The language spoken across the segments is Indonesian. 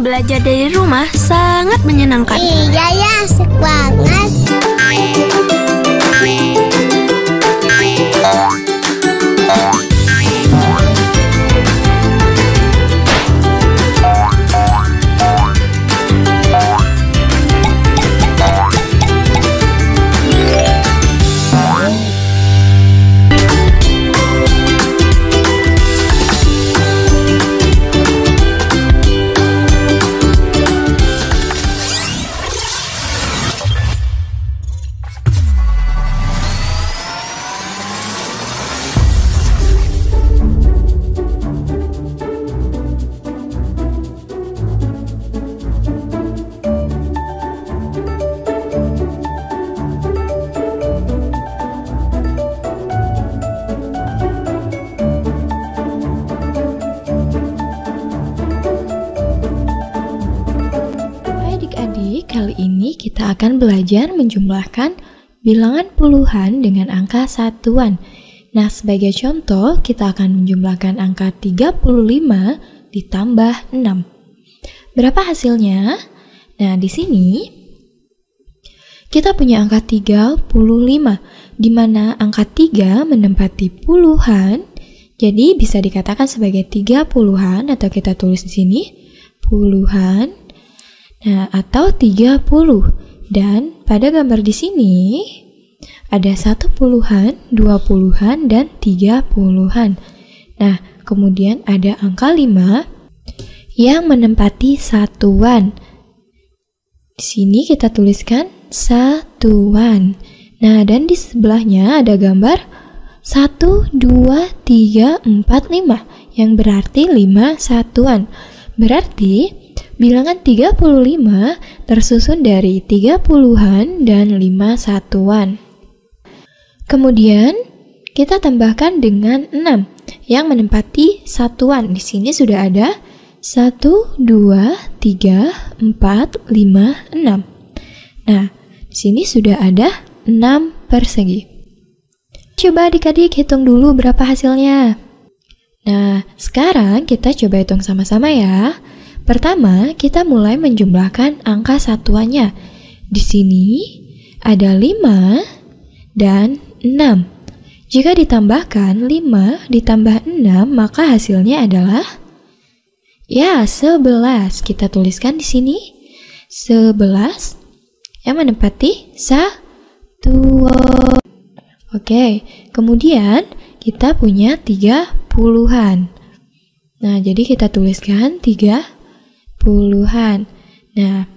Belajar dari rumah sangat menyenangkan. Iya ya, asik banget. Kali ini kita akan belajar menjumlahkan bilangan puluhan dengan angka satuan. Nah, sebagai contoh, kita akan menjumlahkan angka 35 ditambah 6. Berapa hasilnya? Nah, di sini kita punya angka 35, di mana angka 3 menempati puluhan, jadi bisa dikatakan sebagai 30-an, atau kita tulis di sini puluhan. Nah, atau 30. Dan pada gambar di sini ada 10-an, 20-an, dan 30-an. Nah, kemudian ada angka 5 yang menempati satuan. Di sini kita tuliskan satuan. Nah, dan di sebelahnya ada gambar 1, 2, 3, 4, 5 yang berarti 5 satuan. Berarti bilangan 35 tersusun dari 30-an dan 5 satuan. Kemudian kita tambahkan dengan 6 yang menempati satuan. Di sini sudah ada 1, 2, 3, 4, 5, 6. Nah, di sini sudah ada 6 persegi. Coba adik-adik hitung dulu berapa hasilnya. Nah, sekarang kita coba hitung sama-sama ya. Pertama, kita mulai menjumlahkan angka satuannya. Di sini ada 5 dan 6. Jika ditambahkan 5 ditambah 6, maka hasilnya adalah 11. Kita tuliskan di sini 11 yang menempati satuan. Oke, kemudian kita punya 30-an. Nah, jadi kita tuliskan 30-an. Nah,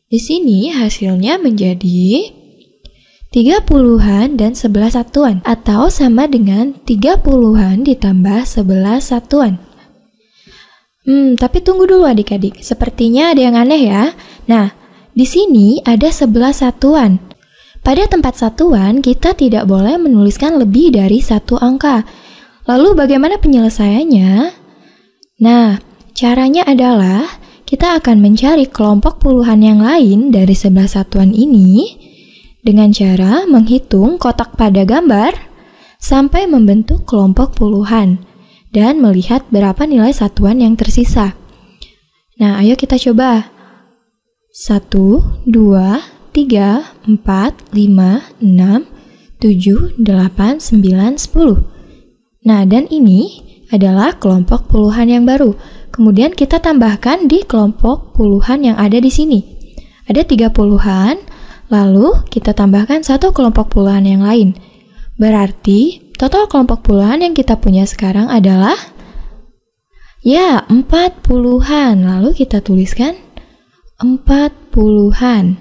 di sini hasilnya menjadi 30-an dan 11 satuan, atau sama dengan 30-an ditambah 11 satuan. Tapi tunggu dulu adik-adik, sepertinya ada yang aneh ya. Nah, di sini ada 11 satuan. Pada tempat satuan, kita tidak boleh menuliskan lebih dari satu angka. Lalu bagaimana penyelesaiannya? Nah, caranya adalah kita akan mencari kelompok puluhan yang lain dari 11 satuan ini dengan cara menghitung kotak pada gambar sampai membentuk kelompok puluhan dan melihat berapa nilai satuan yang tersisa. Nah, ayo kita coba. 1, 2, 3, 4, 5, 6, 7, 8, 9, 10. Nah, dan ini adalah kelompok puluhan yang baru. Kemudian kita tambahkan di kelompok puluhan yang ada di sini. Ada 30-an, lalu kita tambahkan satu kelompok puluhan yang lain. Berarti total kelompok puluhan yang kita punya sekarang adalah 40-an. Lalu kita tuliskan 40-an.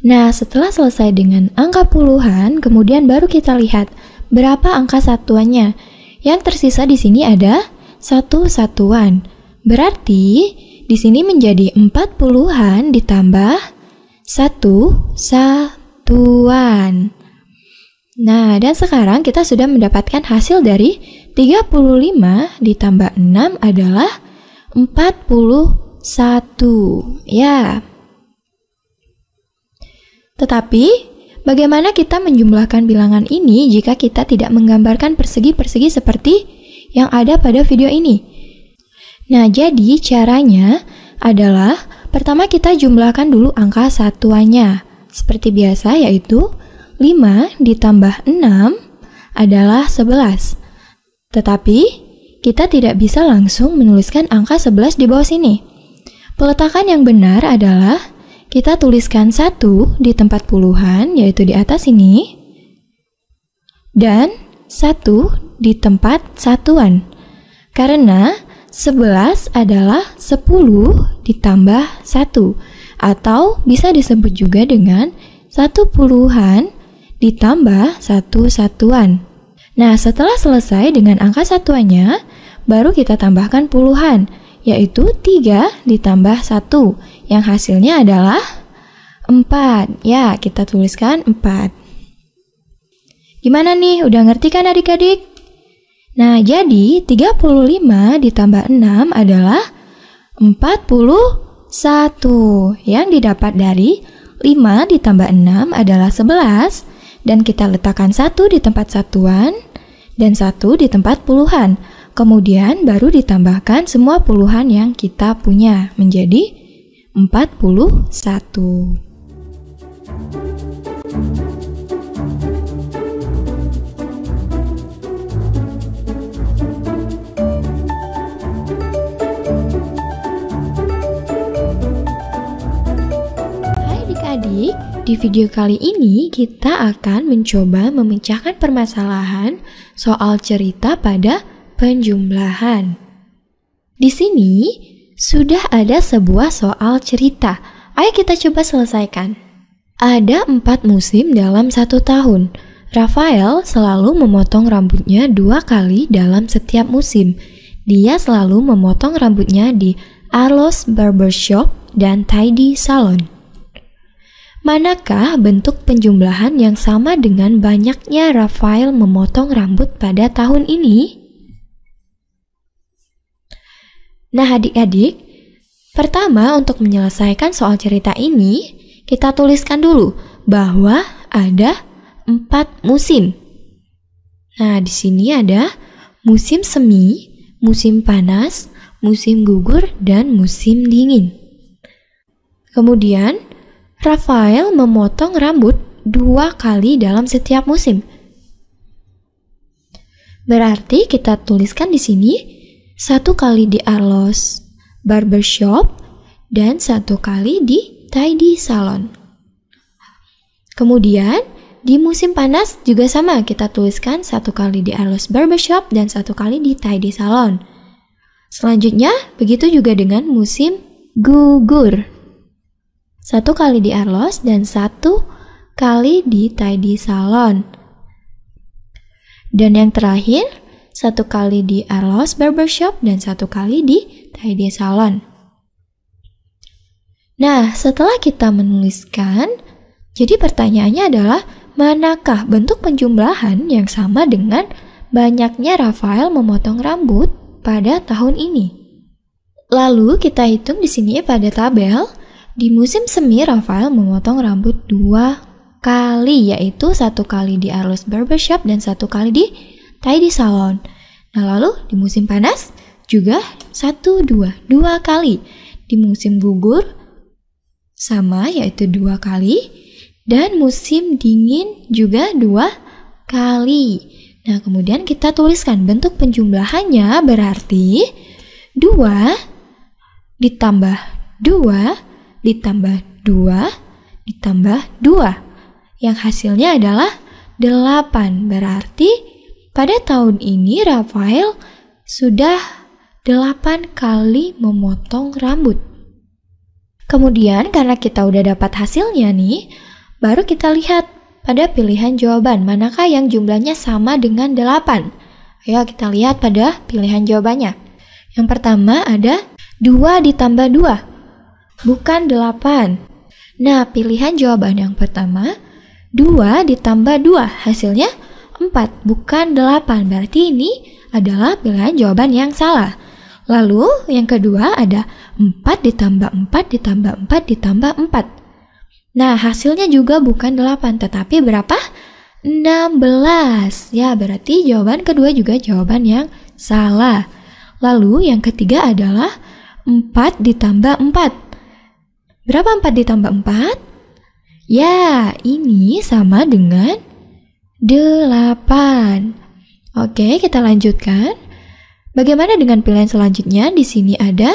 Nah, setelah selesai dengan angka puluhan, kemudian baru kita lihat berapa angka satuannya. Yang tersisa di sini ada 1 satuan. Berarti di sini menjadi 40-an ditambah 1 satuan. Nah, dan sekarang kita sudah mendapatkan hasil dari 35 ditambah 6 adalah 41. Ya. Tetapi, bagaimana kita menjumlahkan bilangan ini jika kita tidak menggambarkan persegi-persegi seperti yang ada pada video ini? Nah, jadi caranya adalah pertama kita jumlahkan dulu angka satuannya. Seperti biasa yaitu 5 ditambah 6 adalah 11. Tetapi kita tidak bisa langsung menuliskan angka 11 di bawah sini. Peletakan yang benar adalah kita tuliskan 1 di tempat puluhan yaitu di atas ini dan 1 di tempat satuan. Karena 11 adalah 10 ditambah 1 atau bisa disebut juga dengan 1 puluhan ditambah 1 satuan. Nah, setelah selesai dengan angka satuannya, baru kita tambahkan puluhan, yaitu 3 ditambah 1, yang hasilnya adalah 4. Ya, kita tuliskan 4. Gimana nih, udah ngerti kan adik-adik? Nah, jadi 35 ditambah 6 adalah 41, yang didapat dari 5 ditambah 6 adalah 11, dan kita letakkan 1 di tempat satuan dan 1 di tempat puluhan. Kemudian baru ditambahkan semua puluhan yang kita punya menjadi 41. Hai adik-adik, di video kali ini kita akan mencoba memecahkan permasalahan soal cerita pada penjumlahan. Di sini sudah ada sebuah soal cerita. Ayo kita coba selesaikan. Ada 4 musim dalam 1 tahun. Rafael selalu memotong rambutnya 2 kali dalam setiap musim. Dia selalu memotong rambutnya di Arlo's Barbershop dan Tidy Salon. Manakah bentuk penjumlahan yang sama dengan banyaknya Rafael memotong rambut pada tahun ini? Nah adik-adik, pertama untuk menyelesaikan soal cerita ini, kita tuliskan dulu bahwa ada 4 musim. Nah, di sini ada musim semi, musim panas, musim gugur, dan musim dingin. Kemudian, Rafael memotong rambut 2 kali dalam setiap musim. Berarti kita tuliskan di sini 1 kali di Arlo's Barbershop dan 1 kali di Tidy Salon. Kemudian di musim panas juga sama, kita tuliskan 1 kali di Arlo's Barbershop dan 1 kali di Tidy Salon. Selanjutnya begitu juga dengan musim gugur. 1 kali di Arlo's dan 1 kali di Tidy Salon. Dan yang terakhir, 1 kali di Arlo's Barbershop dan 1 kali di Tidy Salon. Nah, setelah kita menuliskan, jadi pertanyaannya adalah manakah bentuk penjumlahan yang sama dengan banyaknya Rafael memotong rambut pada tahun ini? Lalu kita hitung di sini pada tabel. Di musim semi, Rafael memotong rambut 2 kali, yaitu 1 kali di Arlo's Barbershop dan 1 kali di Tidy Salon. Nah, lalu di musim panas juga 2 kali. Di musim gugur sama, yaitu 2 kali. Dan musim dingin juga 2 kali. Nah, kemudian kita tuliskan bentuk penjumlahannya berarti 2 ditambah 2 ditambah 2 ditambah 2, yang hasilnya adalah 8. Berarti pada tahun ini Rafael sudah 8 kali memotong rambut. Kemudian karena kita udah dapat hasilnya nih, baru kita lihat pada pilihan jawaban manakah yang jumlahnya sama dengan 8. Ayo kita lihat pada pilihan jawabannya. Yang pertama ada 2 ditambah 2. Bukan 8. Nah, pilihan jawaban yang pertama 2 ditambah 2, hasilnya 4, bukan 8. Berarti ini adalah pilihan jawaban yang salah. Lalu yang kedua ada 4 ditambah 4 ditambah 4 ditambah 4. Nah, hasilnya juga bukan 8, tetapi berapa? 16. Ya, berarti jawaban kedua juga jawaban yang salah. Lalu yang ketiga adalah 4 ditambah 4. Berapa 4 ditambah 4? Ya, ini sama dengan 8. Oke, kita lanjutkan. Bagaimana dengan pilihan selanjutnya? Di sini ada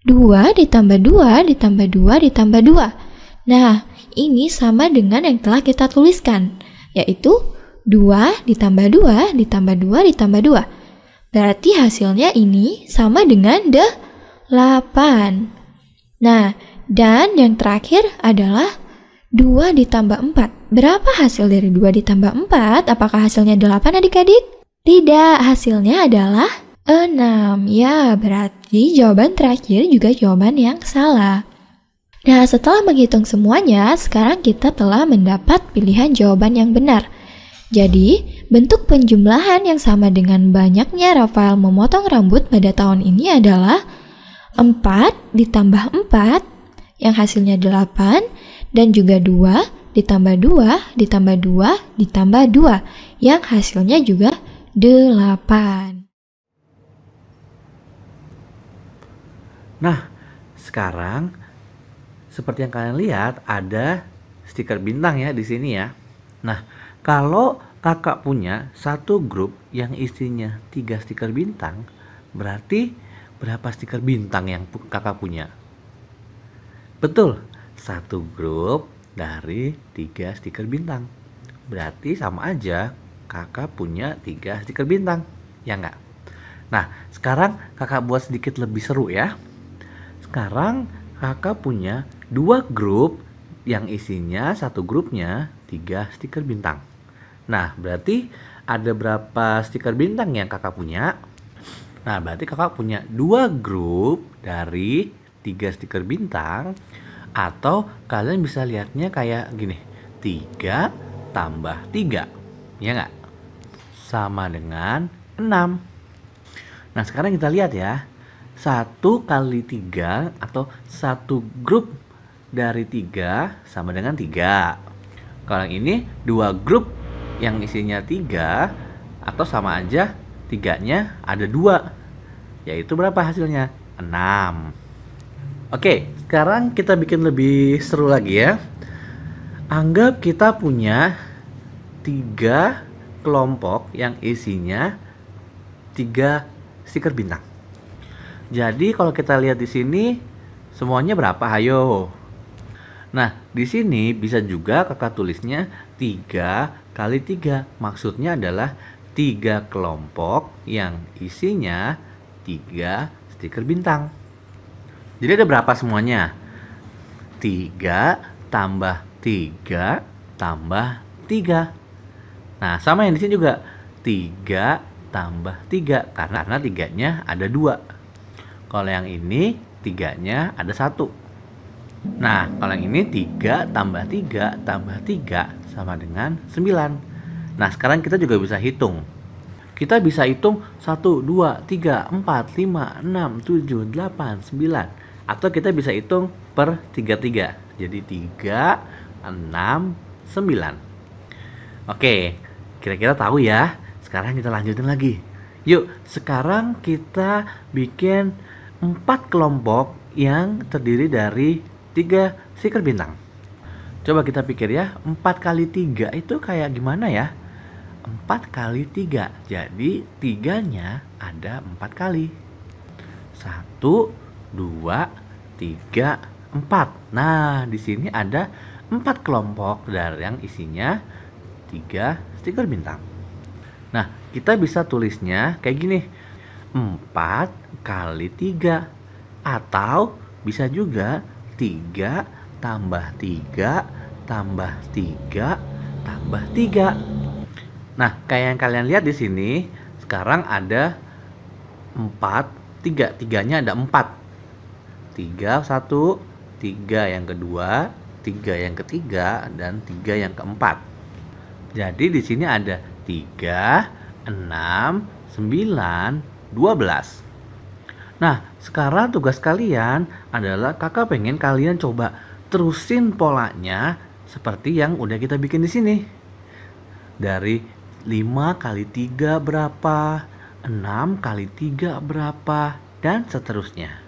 2 ditambah 2 ditambah 2 ditambah 2. Nah, ini sama dengan yang telah kita tuliskan, yaitu 2 ditambah 2 ditambah 2 ditambah 2. Berarti hasilnya ini sama dengan 8. Nah, dan yang terakhir adalah 2 ditambah 4. Berapa hasil dari 2 ditambah 4? Apakah hasilnya 8 adik-adik? Tidak, hasilnya adalah 6. Ya, berarti jawaban terakhir juga jawaban yang salah. Nah, setelah menghitung semuanya, sekarang kita telah mendapat pilihan jawaban yang benar. Jadi, bentuk penjumlahan yang sama dengan banyaknya Rafael memotong rambut pada tahun ini adalah 4 ditambah 4, yang hasilnya 8, dan juga 2 ditambah 2 ditambah 2 ditambah 2, yang hasilnya juga 8. Nah, sekarang seperti yang kalian lihat ada stiker bintang ya di sini ya. Nah, kalau kakak punya satu grup yang isinya 3 stiker bintang, berarti berapa stiker bintang yang kakak punya? Betul, satu grup dari 3 stiker bintang. Berarti sama aja kakak punya 3 stiker bintang, ya enggak? Nah, sekarang kakak buat sedikit lebih seru ya. Sekarang kakak punya 2 grup yang isinya satu grupnya 3 stiker bintang. Nah, berarti ada berapa stiker bintang yang kakak punya? Nah, berarti kakak punya 2 grup dari 3 stiker bintang, atau kalian bisa lihatnya kayak gini, 3 tambah 3, ya nggak? Sama dengan 6. Nah, sekarang kita lihat ya, 1 kali 3 atau satu grup dari 3 sama dengan 3. Kalau yang ini 2 grup yang isinya 3, atau sama aja 3-nya ada 2, yaitu berapa hasilnya? 6. Oke, sekarang kita bikin lebih seru lagi ya. Anggap kita punya 3 kelompok yang isinya 3 stiker bintang. Jadi kalau kita lihat di sini semuanya berapa? Ayo. Nah, di sini bisa juga kakak tulisnya 3 kali 3. Maksudnya adalah 3 kelompok yang isinya 3 stiker bintang. Jadi ada berapa semuanya? 3 tambah 3 tambah 3. Nah, sama yang di sini juga 3 tambah 3 karena 3-nya ada 2. Kalau yang ini 3-nya ada 1. Nah, kalau yang ini 3 tambah 3 tambah 3 sama dengan 9. Nah, sekarang kita juga bisa hitung. Kita bisa hitung 1, 2, 3, 4, 5, 6, 7, 8, 9. Atau kita bisa hitung per 3-3. Jadi 3, 6, 9. Oke, kira-kira tahu ya. Sekarang kita lanjutin lagi. Yuk, sekarang kita bikin 4 kelompok yang terdiri dari 3 stiker bintang. Coba kita pikir ya, 4 kali 3 itu kayak gimana ya? 4 kali 3, jadi 3-nya ada 4 kali. 1, 2, 3, 4. Nah, di sini ada 4 kelompok dari yang isinya 3 stiker bintang. Nah, kita bisa tulisnya kayak gini, 4 kali 3. Atau bisa juga 3 tambah 3 tambah 3 tambah 3. Nah, kayak yang kalian lihat di sini, sekarang ada 4, 3-nya ada 4. 3 1, 3 yang kedua, 3 yang ketiga, dan 3 yang keempat. Jadi di sini ada 3, 6, 9, 12. Nah, sekarang tugas kalian adalah kakak pengen kalian coba terusin polanya seperti yang udah kita bikin di sini. Dari 5 kali 3 berapa? 6 kali 3 berapa? Dan seterusnya.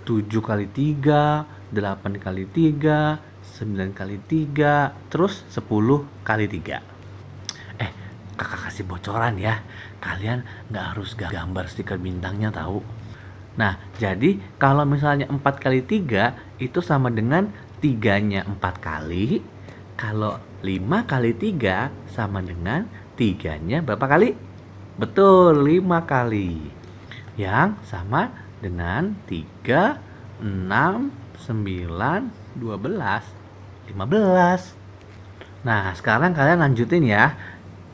7 kali 3, 8 kali 3, 9 kali 3, terus 10 kali 3. Kakak kasih bocoran ya. Kalian nggak harus gambar stiker bintangnya tahu. Nah, jadi kalau misalnya 4 kali 3 itu sama dengan 3-nya 4 kali. Kalau 5 kali 3 sama dengan 3-nya berapa kali? Betul, 5 kali. Yang sama dengan 3, 6, 9, 12, 15. Nah, sekarang kalian lanjutin ya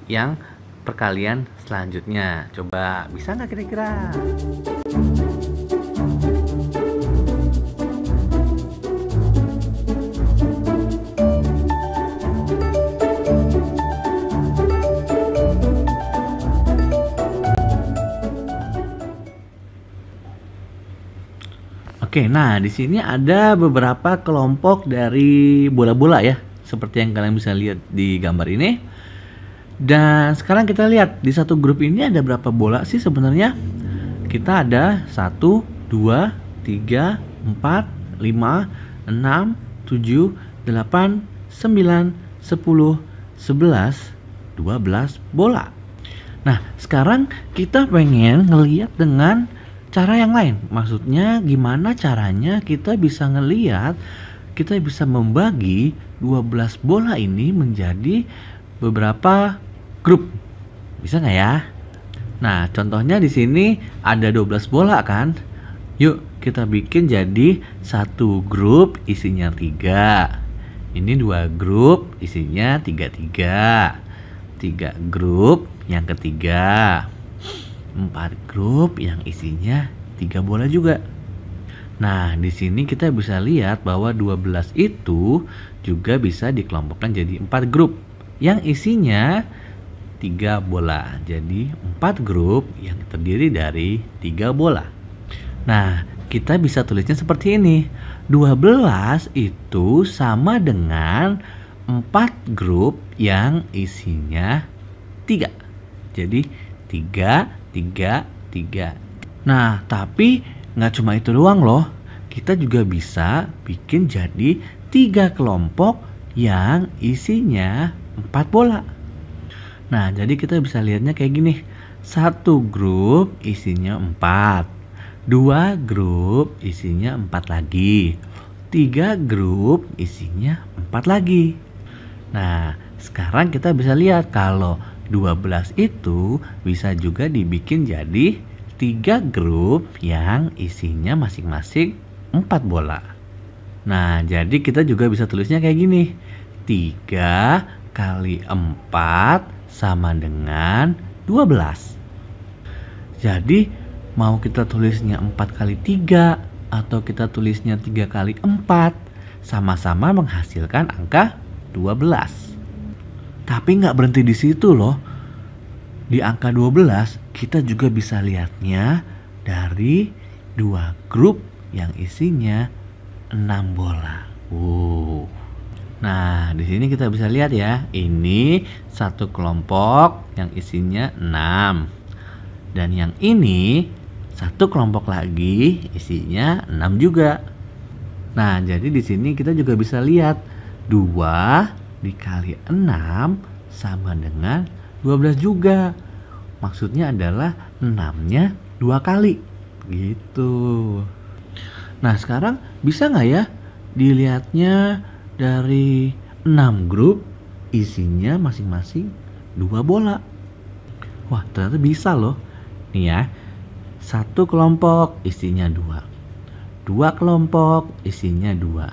yang perkalian selanjutnya. Coba bisa nggak kira-kira? Oke, nah di sini ada beberapa kelompok dari bola-bola ya, seperti yang kalian bisa lihat di gambar ini. Dan sekarang kita lihat di satu grup ini ada berapa bola sih sebenarnya? Kita ada 1, 2, 3, 4, 5, 6, 7, 8, 9, 10, 11, 12 bola. Nah, sekarang kita pengen ngelihat dengan cara yang lain. Maksudnya gimana caranya kita bisa ngelihat, kita bisa membagi 12 bola ini menjadi beberapa grup. Bisa nggak ya? Nah, contohnya di sini ada 12 bola kan? Yuk kita bikin jadi satu grup isinya 3. Ini 2 grup isinya 3 grup yang ketiga, 4 grup yang isinya 3 bola juga. Nah, di sini kita bisa lihat bahwa 12 itu juga bisa dikelompokkan jadi 4 grup yang isinya 3 bola. Jadi 4 grup yang terdiri dari 3 bola. Nah, kita bisa tulisnya seperti ini. 12 itu sama dengan 4 grup yang isinya 3. Jadi 3, 3, 3. Nah, tapi nggak cuma itu doang loh. Kita juga bisa bikin jadi 3 kelompok yang isinya 4 bola. Nah, jadi kita bisa lihatnya kayak gini. 1 grup isinya 4. 2 grup isinya 4 lagi. 3 grup isinya 4 lagi. Nah, sekarang kita bisa lihat kalau 12 itu bisa juga dibikin jadi 3 grup yang isinya masing-masing 4 bola. Nah, jadi kita juga bisa tulisnya kayak gini. 3 kali 4 sama dengan 12. Jadi mau kita tulisnya 4 kali 3 atau kita tulisnya 3 kali 4, sama-sama menghasilkan angka 12. Tapi nggak berhenti di situ loh. Di angka 12 kita juga bisa lihatnya dari 2 grup yang isinya 6 bola. Nah, di sini kita bisa lihat ya, ini satu kelompok yang isinya 6. Dan yang ini satu kelompok lagi isinya 6 juga. Nah, jadi di sini kita juga bisa lihat 2 dikali 6 sama dengan 12 juga. Maksudnya adalah 6-nya 2 kali. Gitu. Nah, sekarang bisa nggak ya dilihatnya dari 6 grup isinya masing-masing 2 bola? Wah, ternyata bisa loh. Nih ya, satu kelompok isinya 2. 2 kelompok isinya 2.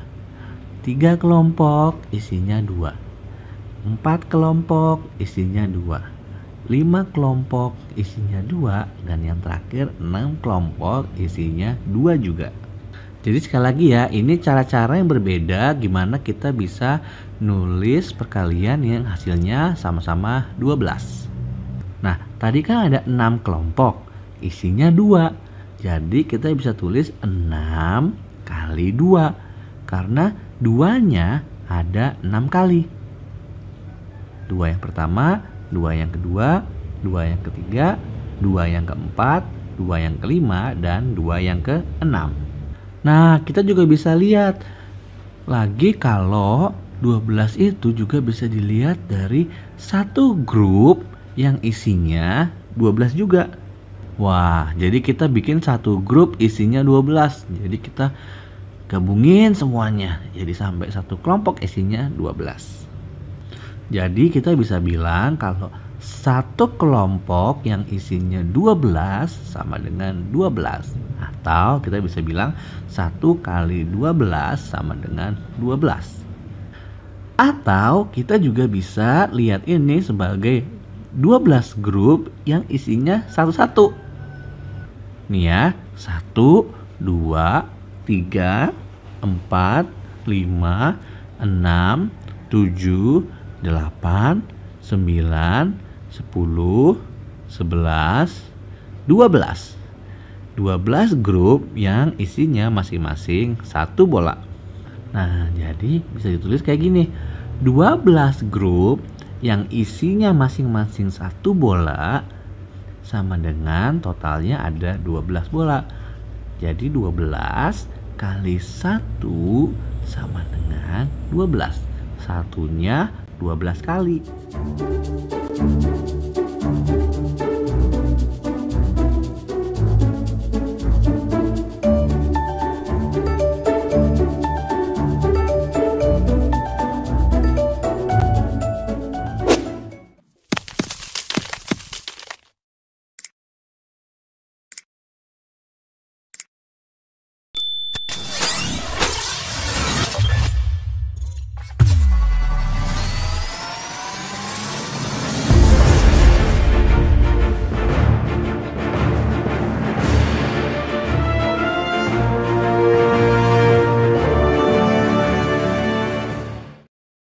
3 kelompok isinya 2. 4 kelompok isinya 2. 5 kelompok isinya 2. Dan yang terakhir 6 kelompok isinya 2 juga. Jadi sekali lagi ya, ini cara-cara yang berbeda gimana kita bisa nulis perkalian yang hasilnya sama-sama 12. Nah, tadi kan ada 6 kelompok, isinya 2. Jadi kita bisa tulis 6 kali 2. Karena 2-nya ada 6 kali. 2 yang pertama, 2 yang kedua, 2 yang ketiga, 2 yang keempat, 2 yang kelima, dan 2 yang keenam. Nah, kita juga bisa lihat lagi kalau 12 itu juga bisa dilihat dari satu grup yang isinya 12 juga. Wah, jadi kita bikin satu grup isinya 12. Jadi kita gabungin semuanya. Jadi sampai satu kelompok isinya 12. Jadi kita bisa bilang kalau satu kelompok yang isinya 12 sama dengan 12. Atau kita bisa bilang 1 kali 12 sama dengan 12. Atau kita juga bisa lihat ini sebagai 12 grup yang isinya satu-satu. Nih ya, 1, 2, 3, 4, 5, 6, 7, 8, 9, 10, 11, 12. 12 grup yang isinya masing-masing satu bola. Nah, jadi bisa ditulis kayak gini. 12 grup yang isinya masing-masing satu bola sama dengan totalnya ada 12 bola. Jadi 12 kali 1 sama dengan 12. Satunya 12 kali.